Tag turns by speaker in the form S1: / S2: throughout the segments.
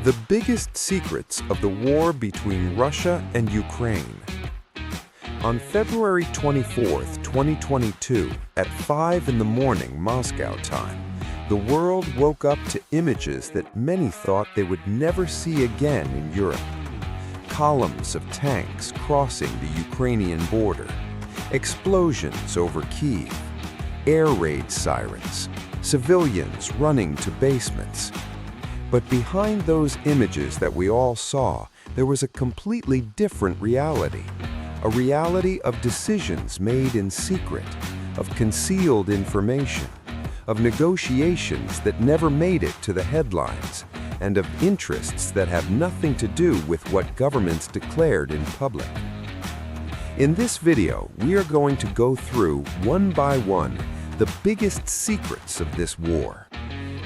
S1: The biggest secrets of the war between Russia and Ukraine. On February 24, 2022, at 5 in the morning Moscow time, the world woke up to images that many thought they would never see again in Europe. Columns of tanks crossing the Ukrainian border, explosions over Kyiv, air raid sirens, civilians running to basements. But behind those images that we all saw, there was a completely different reality. A reality of decisions made in secret, of concealed information, of negotiations that never made it to the headlines, and of interests that have nothing to do with what governments declared in public. In this video, we are going to go through, one by one, the biggest secrets of this war.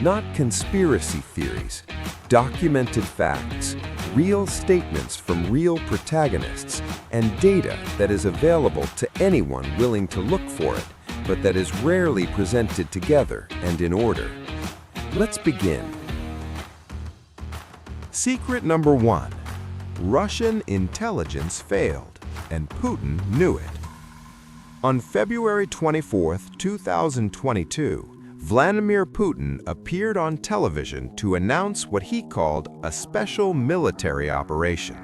S1: Not conspiracy theories, documented facts, real statements from real protagonists, and data that is available to anyone willing to look for it, but that is rarely presented together and in order. Let's begin. Secret number 1. Russian intelligence failed, and Putin knew it. On February 24, 2022, Vladimir Putin appeared on television to announce what he called a special military operation.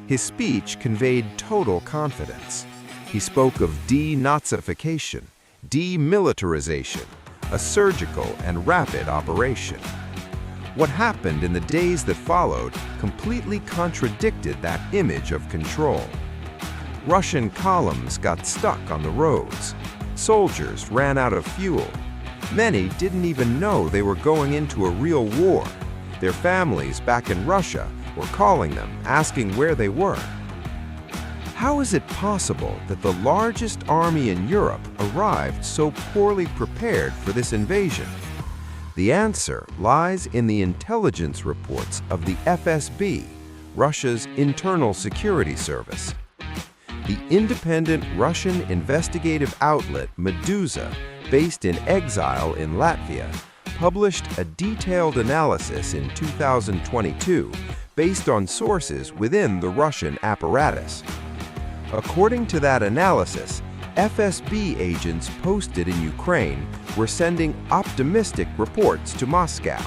S1: His speech conveyed total confidence. He spoke of denazification, demilitarization, a surgical and rapid operation. What happened in the days that followed completely contradicted that image of control. Russian columns got stuck on the roads. Soldiers ran out of fuel. Many didn't even know they were going into a real war. Their families back in Russia were calling them, asking where they were. How is it possible that the largest army in Europe arrived so poorly prepared for this invasion? The answer lies in the intelligence reports of the FSB, Russia's internal security service. The independent Russian investigative outlet Meduza, based in exile in Latvia, published a detailed analysis in 2022 based on sources within the Russian apparatus. According to that analysis, FSB agents posted in Ukraine were sending optimistic reports to Moscow,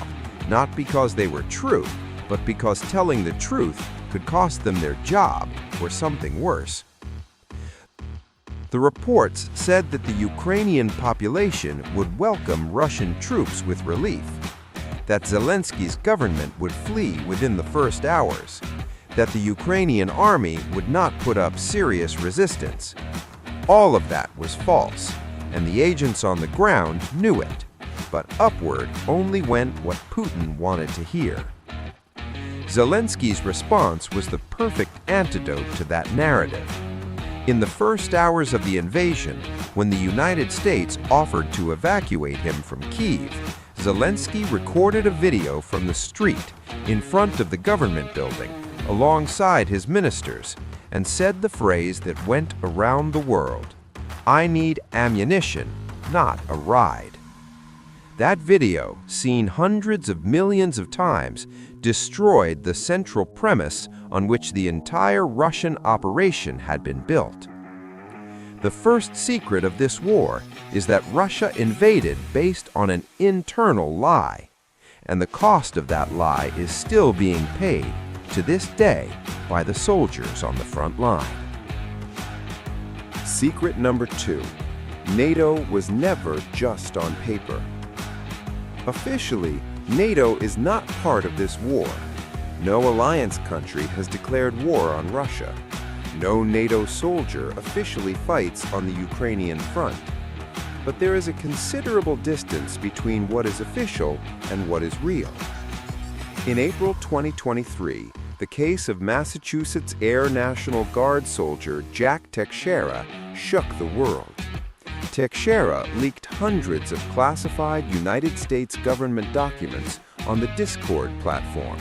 S1: not because they were true, but because telling the truth could cost them their job or something worse. The reports said that the Ukrainian population would welcome Russian troops with relief, that Zelensky's government would flee within the first hours, that the Ukrainian army would not put up serious resistance. All of that was false, and the agents on the ground knew it, but upward only went what Putin wanted to hear. Zelensky's response was the perfect antidote to that narrative. In the first hours of the invasion, when the United States offered to evacuate him from Kyiv, Zelensky recorded a video from the street in front of the government building alongside his ministers and said the phrase that went around the world, "I need ammunition, not a ride." That video, seen hundreds of millions of times, destroyed the central premise on which the entire Russian operation had been built. The first secret of this war is that Russia invaded based on an internal lie, and the cost of that lie is still being paid to this day by the soldiers on the front line. Secret number 2. NATO was never just on paper. Officially, NATO is not part of this war. No alliance country has declared war on Russia. No NATO soldier officially fights on the Ukrainian front. But there is a considerable distance between what is official and what is real. In April 2023, the case of Massachusetts Air National Guard soldier Jack Teixeira shook the world. Teixeira leaked hundreds of classified United States government documents on the Discord platform.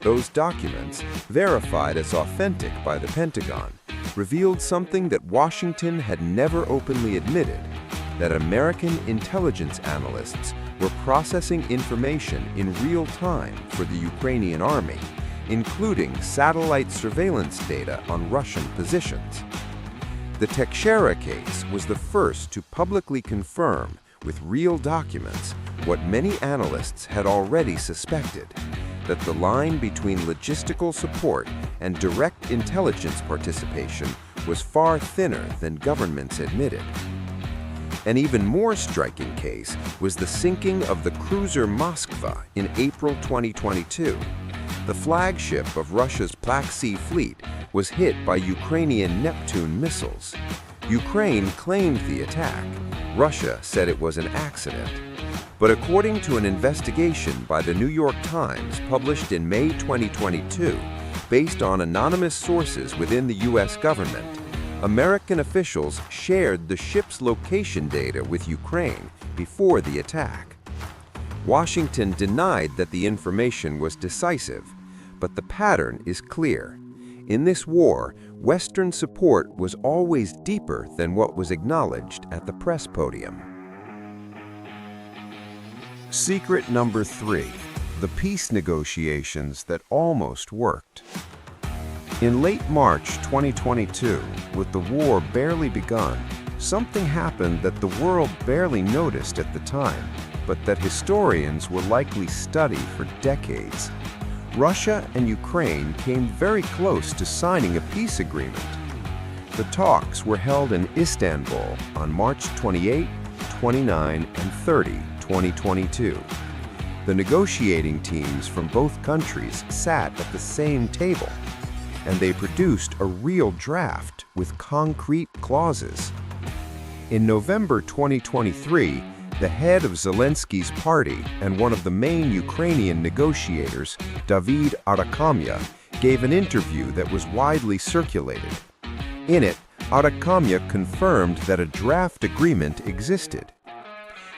S1: Those documents, verified as authentic by the Pentagon, revealed something that Washington had never openly admitted, that American intelligence analysts were processing information in real time for the Ukrainian army, including satellite surveillance data on Russian positions. The Tekshera case was the first to publicly confirm with real documents what many analysts had already suspected, that the line between logistical support and direct intelligence participation was far thinner than governments admitted. An even more striking case was the sinking of the cruiser Moskva in April 2022. The flagship of Russia's Black Sea Fleet was hit by Ukrainian Neptune missiles. Ukraine claimed the attack. Russia said it was an accident. But according to an investigation by the New York Times published in May 2022, based on anonymous sources within the U.S. government, American officials shared the ship's location data with Ukraine before the attack. Washington denied that the information was decisive, but the pattern is clear. In this war, Western support was always deeper than what was acknowledged at the press podium. Secret number 3: the peace negotiations that almost worked. In late March 2022, with the war barely begun, something happened that the world barely noticed at the time, but that historians will likely study for decades. Russia and Ukraine came very close to signing a peace agreement. The talks were held in Istanbul on March 28, 29, and 30, 2022. The negotiating teams from both countries sat at the same table, and they produced a real draft with concrete clauses. In November 2023, the head of Zelensky's party and one of the main Ukrainian negotiators, David Arakhamia, gave an interview that was widely circulated. In it, Arakhamia confirmed that a draft agreement existed.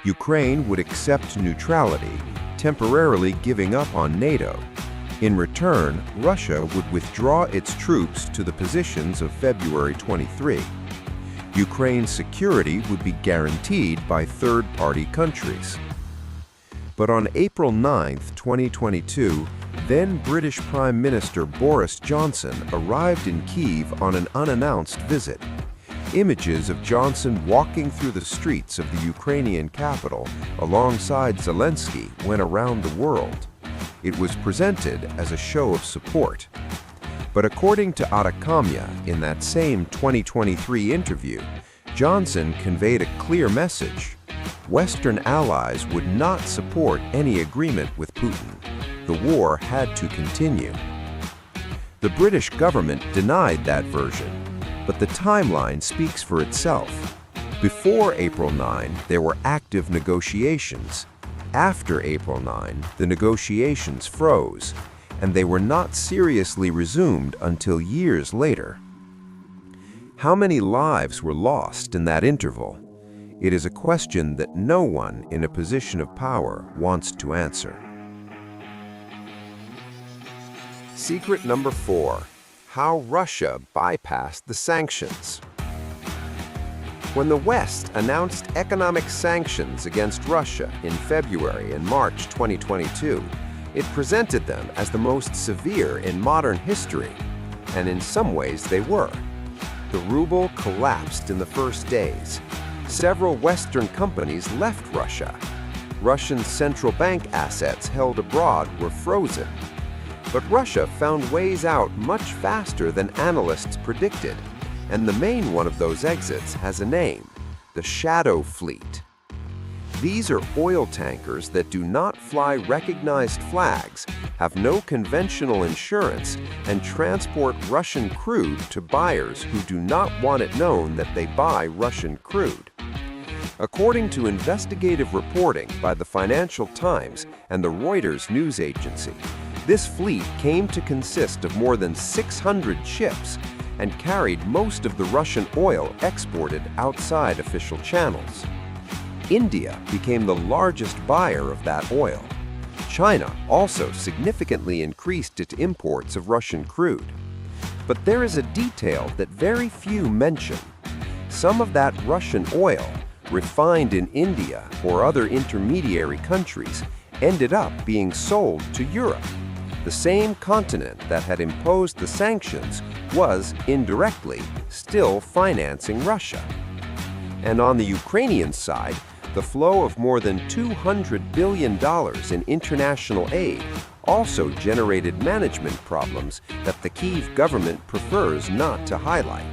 S1: Ukraine would accept neutrality, temporarily giving up on NATO. In return, Russia would withdraw its troops to the positions of February 23. Ukraine's security would be guaranteed by third-party countries. But on April 9, 2022, then British Prime Minister Boris Johnson arrived in Kyiv on an unannounced visit. Images of Johnson walking through the streets of the Ukrainian capital alongside Zelensky went around the world. It was presented as a show of support. But according to Arakhamia, in that same 2023 interview, Johnson conveyed a clear message. Western allies would not support any agreement with Putin. The war had to continue. The British government denied that version, but the timeline speaks for itself. Before April 9, there were active negotiations. After April 9, the negotiations froze, and they were not seriously resumed until years later. How many lives were lost in that interval? It is a question that no one in a position of power wants to answer. Secret number 4: how Russia bypassed the sanctions. When the West announced economic sanctions against Russia in February and March 2022, it presented them as the most severe in modern history, and in some ways they were. The ruble collapsed in the first days. Several Western companies left Russia. Russian central bank assets held abroad were frozen. But Russia found ways out much faster than analysts predicted, and the main one of those exits has a name: the Shadow Fleet. These are oil tankers that do not fly recognized flags, have no conventional insurance, and transport Russian crude to buyers who do not want it known that they buy Russian crude. According to investigative reporting by the Financial Times and the Reuters news agency, this fleet came to consist of more than 600 ships and carried most of the Russian oil exported outside official channels. India became the largest buyer of that oil. China also significantly increased its imports of Russian crude. But there is a detail that very few mention. Some of that Russian oil
S2: refined in India or other intermediary countries, ended up being sold to Europe. The same continent that had imposed the sanctions was, indirectly, still financing Russia. And on the Ukrainian side, the flow of more than $200 billion in international aid also generated management problems that the Kyiv government prefers not to highlight.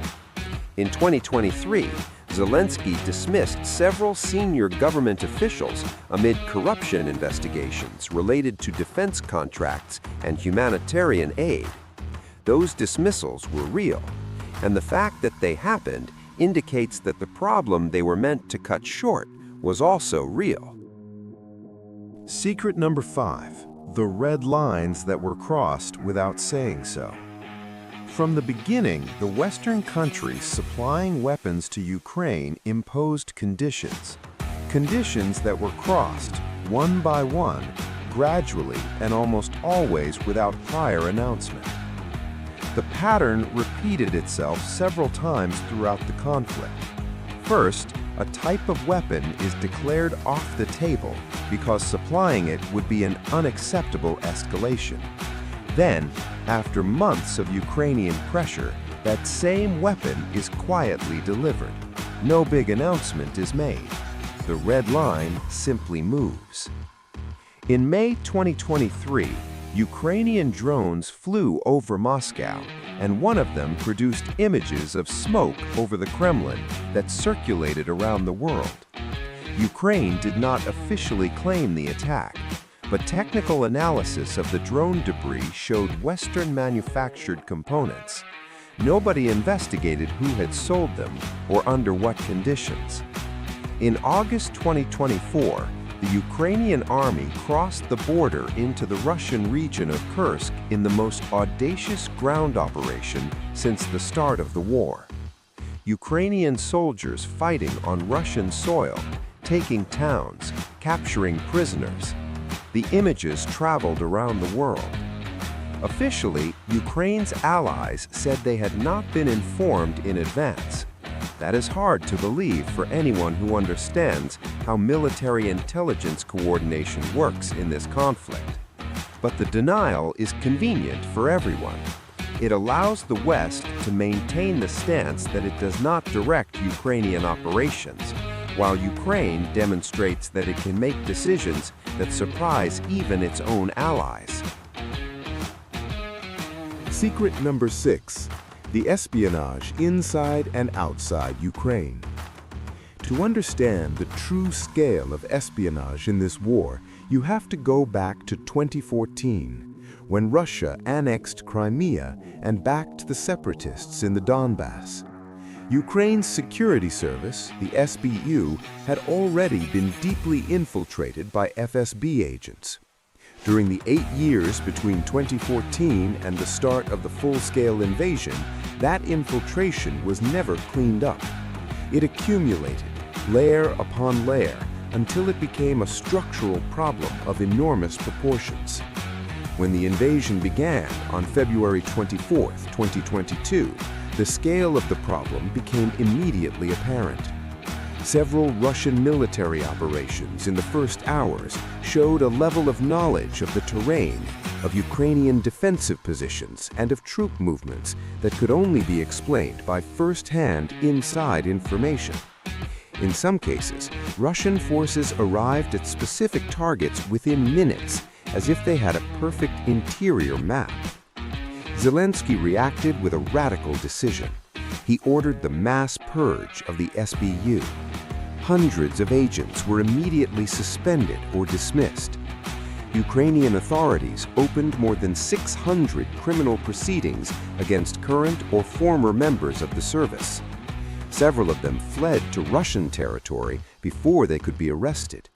S2: In 2023, Zelensky dismissed several senior government officials amid corruption investigations related to defense contracts and humanitarian aid. Those dismissals were real, and the fact that they happened indicates that the problem they were meant to cut short was also real.
S1: Secret number 5. The red lines that were crossed without saying so. From the beginning, the Western countries supplying weapons to Ukraine imposed conditions. Conditions that were crossed, one by one, gradually and almost always without prior announcement. The pattern repeated itself several times throughout the conflict. First, a type of weapon is declared off the table because supplying it would be an unacceptable escalation. Then, after months of Ukrainian pressure, that same weapon is quietly delivered. No big announcement is made. The red line simply moves. In May 2023, Ukrainian drones flew over Moscow, and one of them produced images of smoke over the Kremlin that circulated around the world. Ukraine did not officially claim the attack, but technical analysis of the drone debris showed Western-manufactured components. Nobody investigated who had sold them or under what conditions. In August 2024, the Ukrainian army crossed the border into the Russian region of Kursk in the most audacious ground operation since the start of the war. Ukrainian soldiers fighting on Russian soil, taking towns, capturing prisoners. The images traveled around the world. Officially, Ukraine's allies said they had not been informed in advance. That is hard to believe for anyone who understands how military intelligence coordination works in this conflict. But the denial is convenient for everyone. It allows the West to maintain the stance that it does not direct Ukrainian operations, while Ukraine demonstrates that it can make decisions that surprise even its own allies.
S3: Secret number 6. The espionage inside and outside Ukraine. To understand the true scale of espionage in this war, you have to go back to 2014, when Russia annexed Crimea and backed the separatists in the Donbass. Ukraine's security service, the SBU, had already been deeply infiltrated by FSB agents. During the 8 years between 2014 and the start of the full-scale invasion, that infiltration was never cleaned up. It accumulated, layer upon layer, until it became a structural problem of enormous proportions. When the invasion began on February 24, 2022, the scale of the problem became immediately apparent. Several Russian military operations in the first hours showed a level of knowledge of the terrain, of Ukrainian defensive positions, and of troop movements that could only be explained by first-hand inside information. In some cases, Russian forces arrived at specific targets within minutes, as if they had a perfect interior map. Zelensky reacted with a radical decision. He ordered the mass purge of the SBU. Hundreds of agents were immediately suspended or dismissed. Ukrainian authorities opened more than 600 criminal proceedings against current or former members of the service. Several of them fled to Russian territory before they could be arrested.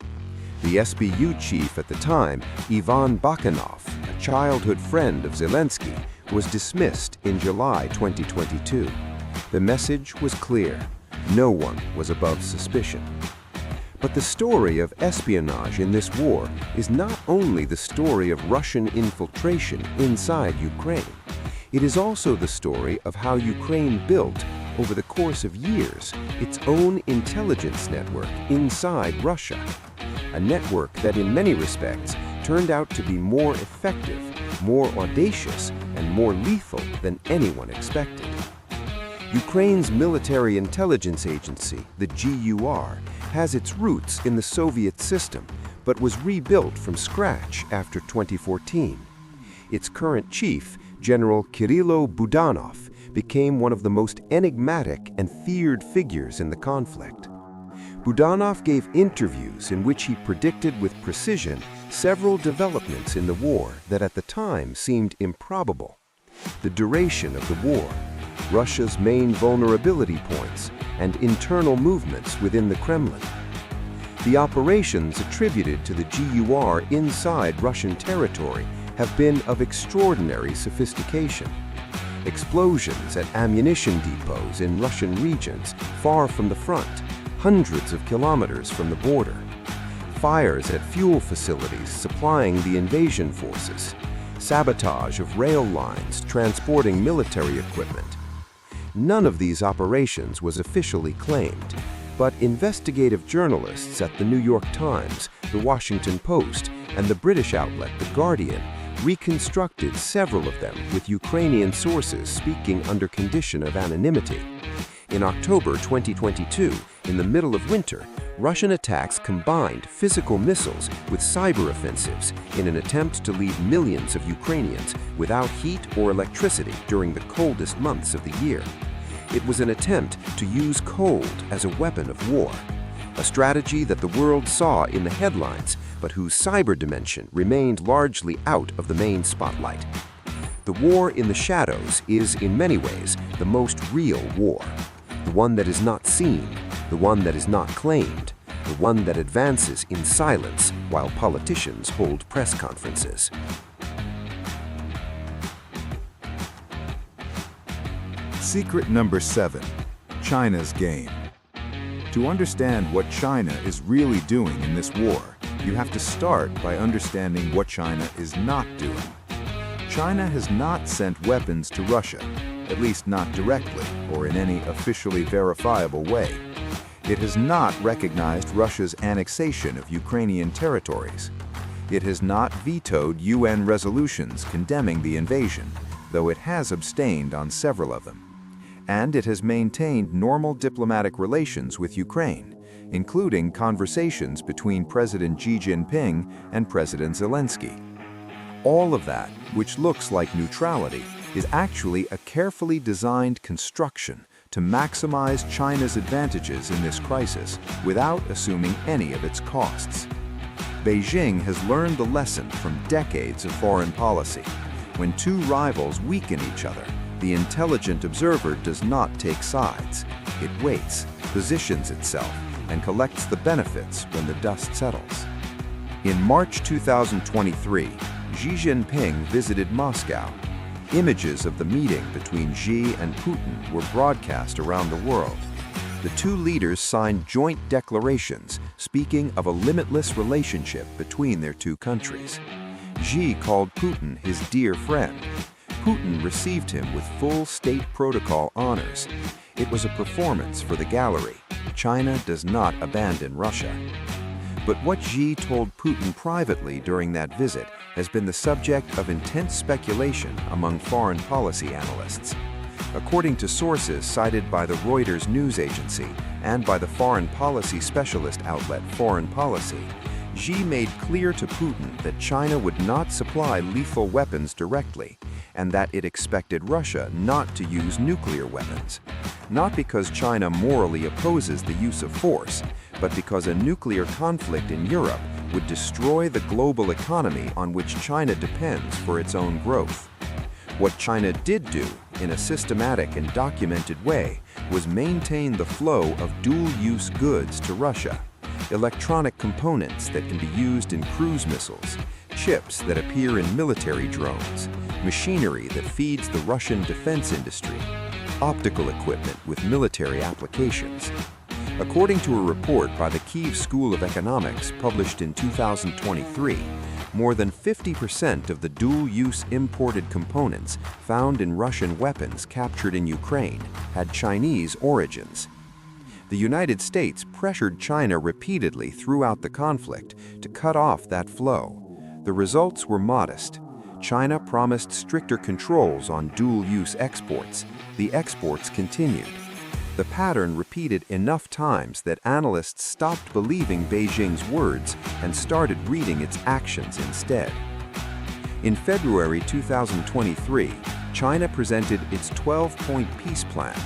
S3: The SBU chief at the time, Ivan Bakhanov, a childhood friend of Zelensky, was dismissed in July 2022. The message was clear. No one was above suspicion. But the story of espionage in this war is not only the story of Russian infiltration inside Ukraine. It is also the story of how Ukraine built,
S2: over the course of years, its own intelligence network inside Russia. A network that in many respects turned out to be more effective, more audacious, and more lethal than anyone expected. Ukraine's military intelligence agency, the GUR, has its roots in the Soviet system, but was rebuilt from scratch after 2014. Its current chief, General Kirilo Budanov, became one of the most enigmatic and feared figures in the conflict. Budanov gave interviews in which he predicted with precision several developments in the war that at the time seemed improbable. The duration of the war, Russia's main vulnerability points, and internal movements within the Kremlin. The operations attributed to the GUR inside Russian territory have been of extraordinary sophistication. Explosions at ammunition depots in Russian regions far from the front, hundreds of kilometers from the border. Fires at fuel facilities supplying the invasion forces. Sabotage of rail lines transporting military equipment. None of these operations was officially claimed, but investigative journalists at the New York Times, the Washington Post, and the British outlet The Guardian reconstructed several of them with Ukrainian sources speaking under condition of anonymity. In October 2022, in the middle of winter, Russian attacks combined physical missiles with cyber offensives in an attempt to leave millions of Ukrainians without heat or electricity during the coldest months of the year. It was an attempt to use cold as a weapon of war, a strategy that the world saw in the headlines, but whose cyber dimension remained largely out of the main spotlight. The war in the shadows is, in many ways, the most real war, the one that is not seen, the one that is not claimed, the one that advances in silence while politicians hold press conferences.
S3: Secret number 7. China's game. To understand what China is really doing in this war, you have to start by understanding what China is not doing. China has not sent weapons to Russia, at least not directly or in any officially verifiable way. It has not recognized Russia's annexation of Ukrainian territories. It has not vetoed UN resolutions condemning the invasion, though it has abstained on several of them. And it has maintained normal diplomatic relations with Ukraine, including conversations between President Xi Jinping and President Zelensky. All of that, which looks like neutrality, is actually a carefully designed construction to maximize China's advantages in this crisis without assuming any of its costs. Beijing has learned the lesson from decades of foreign policy. When two rivals weaken each other, the intelligent observer does not take sides. It waits, positions itself, and collects the benefits when the dust settles. In March 2023, Xi Jinping visited Moscow. Images of the meeting between Xi and Putin were broadcast around the world. The two leaders signed joint declarations speaking of a limitless relationship between their two countries. Xi called Putin his dear friend. Putin received him with full state protocol honors. It was a performance for the gallery. China does not abandon Russia. But what Xi told Putin privately during that visit has been the subject of intense speculation among foreign policy analysts. According to sources cited by the Reuters news agency and by the foreign policy specialist outlet Foreign Policy, Xi made clear to Putin that China would not supply lethal weapons directly, and that it expected Russia not to use nuclear weapons. Not because China morally opposes the use of force, but because a nuclear conflict in Europe would destroy the global economy on which China depends for its own growth. What China did do, in a systematic and documented way, was maintain the flow of dual-use goods to Russia. Electronic components that can be used in cruise missiles, chips that appear in military drones, machinery that feeds the Russian defense industry, optical equipment with military applications. According to a report by the Kyiv School of Economics published in 2023,
S2: more than 50% of the dual-use imported components found in Russian weapons captured in Ukraine had Chinese origins. The United States pressured China repeatedly throughout the conflict to cut off that flow. The results were modest. China promised stricter controls on dual-use exports. The exports continued. The pattern repeated enough times that analysts stopped believing Beijing's words and started reading its actions instead. In February 2023, China presented its 12-point peace plan.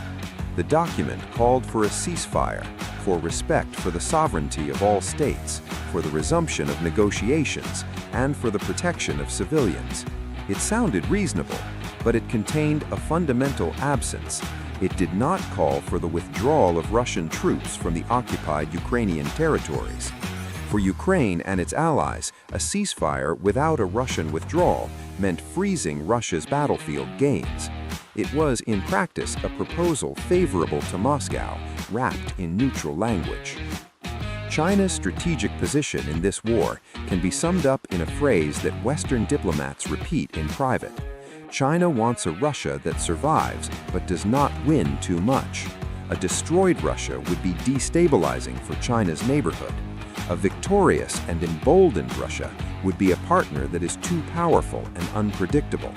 S2: The document called for a ceasefire, for respect for the sovereignty of all states, for the resumption of negotiations, and for the protection of civilians. It sounded reasonable, but it contained a fundamental absence. It did not call for the withdrawal of Russian troops from the occupied Ukrainian territories. For Ukraine and its allies, a ceasefire without a Russian withdrawal meant freezing Russia's battlefield gains. It was, in practice, a proposal favorable to Moscow, wrapped in neutral language. China's strategic position in this war can be summed up in a phrase that Western diplomats repeat in private. China wants a Russia that survives but does not win too much. A destroyed Russia would be destabilizing for China's neighborhood. A victorious and emboldened Russia would be a partner that is too powerful and unpredictable.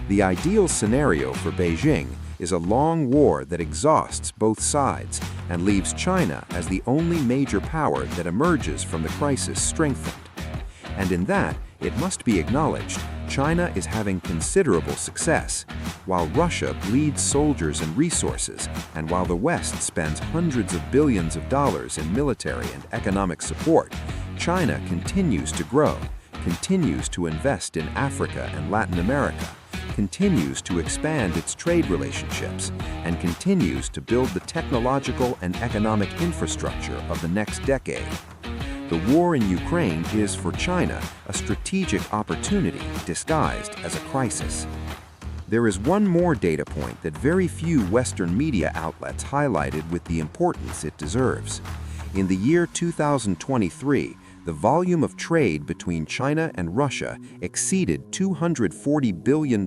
S2: The ideal scenario for Beijing is a long war that exhausts both sides and leaves China as the only major power that emerges from the crisis strengthened. And in that, it must be acknowledged, China is having considerable success. While Russia bleeds soldiers and resources, and while the West spends hundreds of billions of dollars in military and economic support, China continues to grow, continues to invest in Africa and Latin America, continues to expand its trade relationships, and continues to build the technological and economic infrastructure of the next decade. The war in Ukraine is, for China, a strategic opportunity disguised as a crisis. There is one more data point that very few Western media outlets highlighted with the importance it deserves. In the year 2023, the volume of trade between China and Russia exceeded $240 billion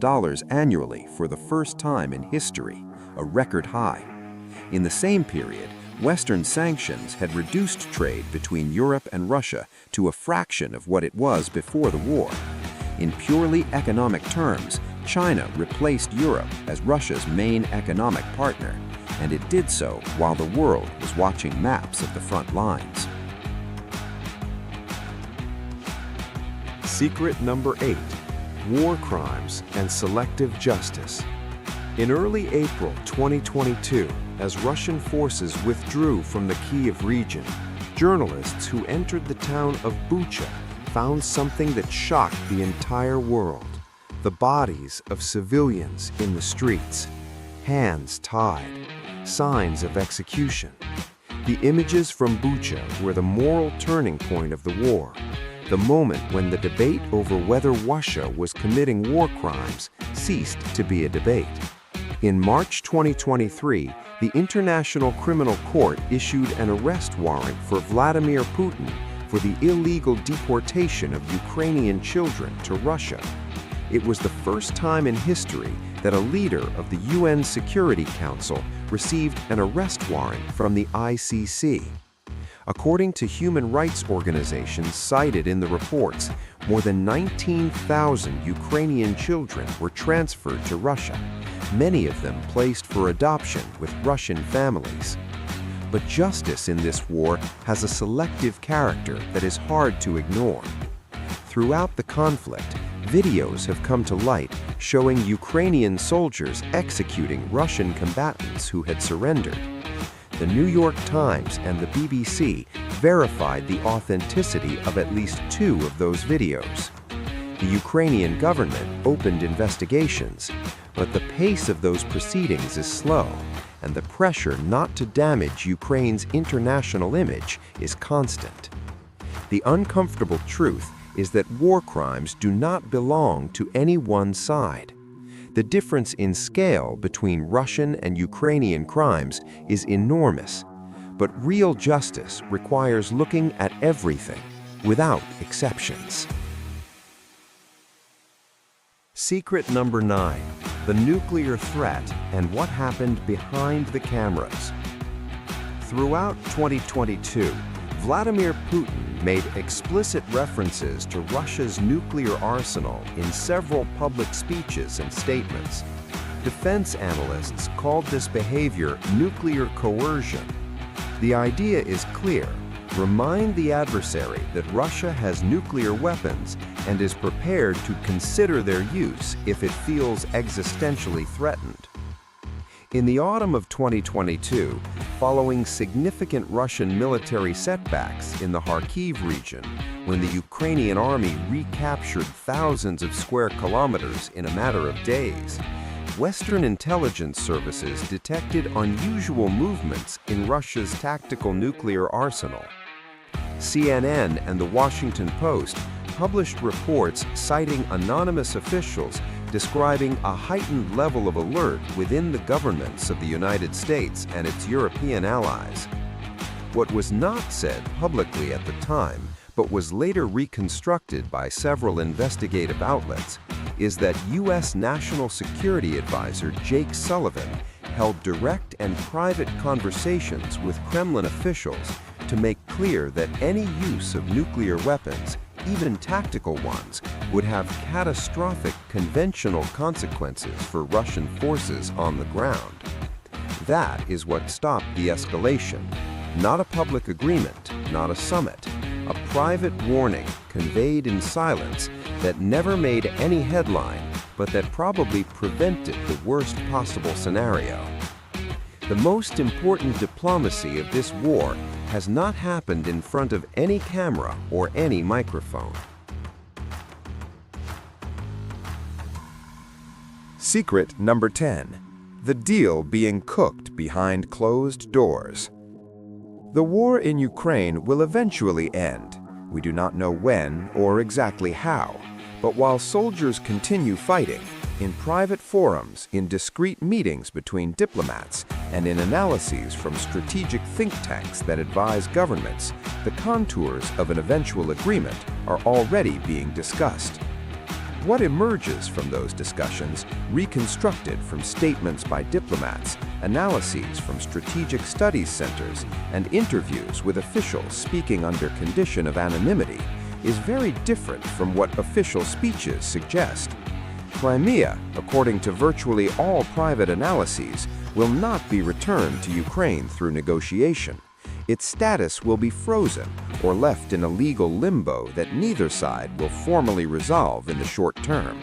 S2: annually for the first time in history, a record high. In the same period, Western sanctions had reduced trade between Europe and Russia to a fraction of what it was before the war. In purely economic terms, China replaced Europe as Russia's main economic partner, and it did so while the world was watching maps of the front lines.
S3: Secret number 8: War crimes and selective justice. In early April 2022, as Russian forces withdrew from the Kyiv region, journalists who entered the town of Bucha found something that shocked the entire world: the bodies of civilians in the streets, hands tied, signs of execution. The images from Bucha were the moral turning point of the war, the moment when the debate over whether Russia was committing war crimes ceased to be a debate. In March 2023, the International Criminal Court issued an arrest warrant for Vladimir Putin for the illegal deportation of Ukrainian children to Russia. It was the first time in history that a leader of the UN Security Council received an arrest warrant from the ICC. According to human rights organizations cited in the reports, more than 19,000 Ukrainian children were transferred to Russia, many of them placed for adoption with Russian families. But justice in this war has a selective character that is hard to ignore. Throughout the conflict, videos have come to light showing Ukrainian soldiers executing Russian combatants who had surrendered. The New York Times and the BBC verified the authenticity of at least 2 of those videos. The Ukrainian government opened investigations, but the pace of those proceedings is slow, and the pressure not to damage Ukraine's international image is constant. The uncomfortable truth is that war crimes do not belong to any one side. The difference in scale between Russian and Ukrainian crimes is enormous, but real justice requires looking at everything, without exceptions.
S2: Secret number 9, the nuclear threat and what happened behind the cameras. Throughout 2022, Vladimir Putin made explicit references to Russia's nuclear arsenal in several public speeches and statements. Defense analysts called this behavior nuclear coercion. The idea is clear. Remind the adversary that Russia has nuclear weapons and is prepared to consider their use if it feels existentially threatened. In the autumn of 2022, following significant Russian military setbacks in the Kharkiv region, when the Ukrainian army recaptured thousands of square kilometers in a matter of days, Western intelligence services detected unusual movements in Russia's tactical nuclear arsenal. CNN and The Washington Post published reports citing anonymous officials describing a heightened level of alert within the governments of the United States and its European allies. What was not said publicly at the time, but was later reconstructed by several investigative outlets, is that U.S. National Security Advisor Jake Sullivan held direct and private conversations with Kremlin officials to make clear that any use of nuclear weapons, even tactical ones, would have catastrophic conventional consequences for Russian forces on the ground. That is what stopped the escalation. Not a public agreement, not a summit, a private warning conveyed in silence that never made any headline, but that probably prevented the worst possible scenario. The most important diplomacy of this war has not happened in front of any camera or any microphone.
S1: Secret number 10. The deal being cooked behind closed doors. The war in Ukraine will eventually end. We do not know when or exactly how, but while soldiers continue fighting, in private forums, in discreet meetings between diplomats, and in analyses from strategic think tanks that advise governments, the contours of an eventual agreement are already being discussed. What emerges from those discussions, reconstructed from statements by diplomats, analyses from strategic studies centers, and interviews with officials speaking under condition of anonymity, is very different from what official speeches suggest. Crimea, according to virtually all private analyses, will not be returned to Ukraine through negotiation. Its status will be frozen or left in a legal limbo that neither side will formally resolve in the short term.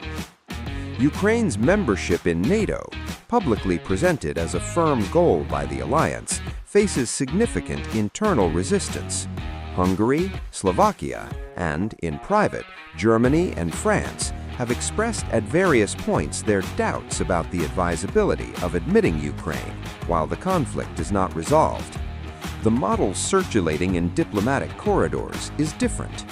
S1: Ukraine's membership in NATO, publicly presented as a firm goal by the alliance, faces significant internal resistance. Hungary, Slovakia, and, in private, Germany and France have expressed at various points their doubts about the advisability of admitting Ukraine while the conflict is not resolved. The model circulating in diplomatic corridors is different.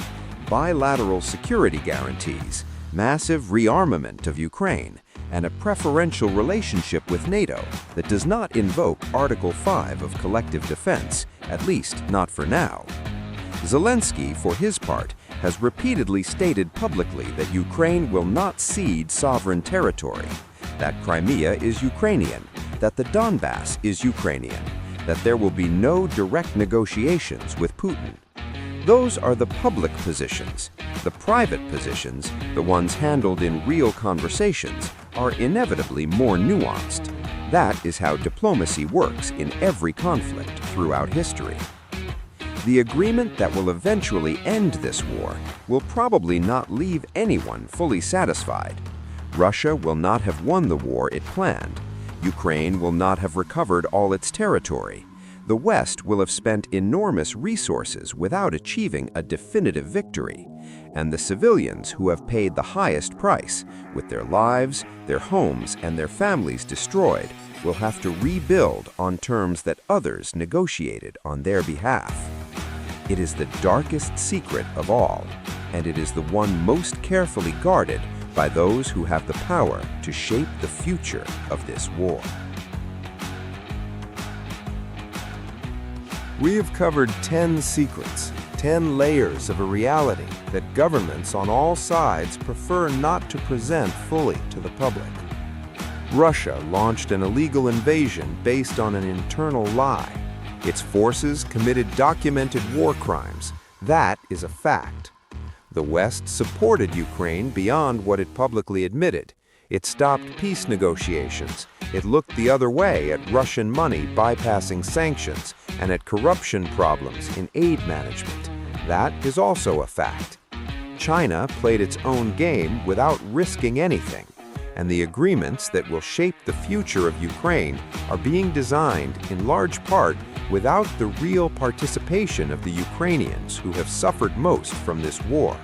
S1: Bilateral security guarantees, massive rearmament of Ukraine, and a preferential relationship with NATO that does not invoke Article 5 of collective defense, at least not for now. Zelensky, for his part, has repeatedly stated publicly that Ukraine will not cede sovereign territory, that Crimea is Ukrainian, that the Donbass is Ukrainian, that there will be no direct negotiations with Putin. Those are the public positions. The private positions, the ones handled in real conversations, are inevitably more nuanced. That is how diplomacy works in every conflict throughout history. The agreement that will eventually end this war will probably not leave anyone fully satisfied. Russia will not have won the war it planned. Ukraine will not have recovered all its territory. The West will have spent enormous resources without achieving a definitive victory. And the civilians who have paid the highest price, with their lives, their homes, and their families destroyed, will have to rebuild on terms that others negotiated on their behalf. It is the darkest secret of all, and it is the one most carefully guarded by those who have the power to shape the future of this war. We have covered 10 secrets, 10 layers of a reality that governments on all sides prefer not to present fully to the public. Russia launched an illegal invasion based on an internal lie. Its forces committed documented war crimes. That is a fact. The West supported Ukraine beyond what it publicly admitted. It stopped peace negotiations. It looked the other way at Russian money bypassing sanctions and at corruption problems in aid management. That is also a fact. China played its own game without risking anything, and the agreements that will shape the future of Ukraine are being designed in large part without the real participation of the Ukrainians who have suffered most from this war.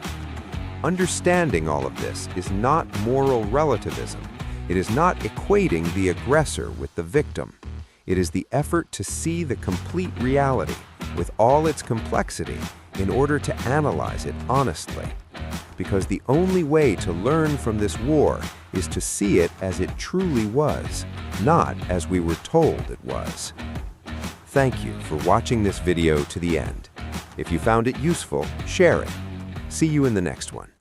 S1: Understanding all of this is not moral relativism. It is not equating the aggressor with the victim. It is the effort to see the complete reality with all its complexity in order to analyze it honestly. Because the only way to learn from this war is to see it as it truly was, not as we were told it was. Thank you for watching this video to the end. If you found it useful, share it. See you in the next one.